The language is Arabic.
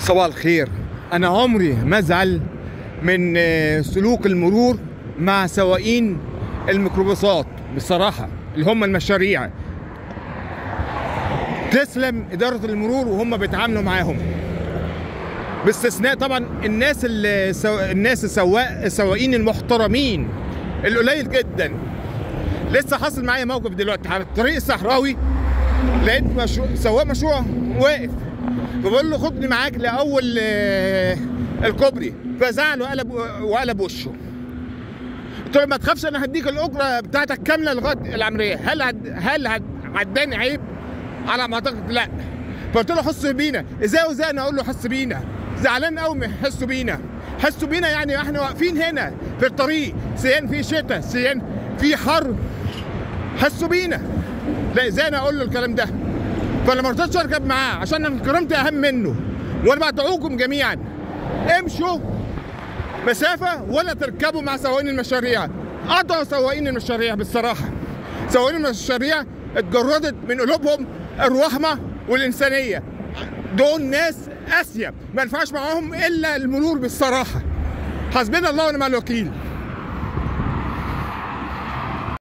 صباح الخير. أنا عمري ما أزعل من سلوك المرور مع سواقين الميكروباصات بصراحة، اللي هم المشاريع. تسلم إدارة المرور وهم بيتعاملوا معاهم، باستثناء طبعا السواقين المحترمين القليل جدا. لسه حاصل معايا موقف دلوقتي على الطريق الصحراوي، لقيت سواق مشروع واقف، فبقول له خدني معاك لاول الكوبري، فزعل وقلب وشه. قلت له ما تخافش، انا هديك الاجره بتاعتك كامله لغايه العمريه. هل عداني عيب؟ على ما اعتقد لا. فقلت له حس بينا. ازاي انا اقول له حس بينا؟ زعلان قوي من حسوا بينا يعني احنا واقفين هنا في الطريق، سيان في شتاء، سيان في حر، حسوا بينا. لا، ازاي انا اقول له الكلام ده؟ فانا ما رضيتش اركب معاه عشان انا كرامتي اهم منه. وانا بدعوكم جميعا امشوا مسافه ولا تركبوا مع سواقين المشاريع. قطعوا سواقين المشاريع بالصراحه. سواقين المشاريع اتجردت من قلوبهم الرحمه والانسانيه. دول ناس قاسيه ما ينفعش معاهم الا المرور بالصراحه. حسبنا الله ونعم الوكيل.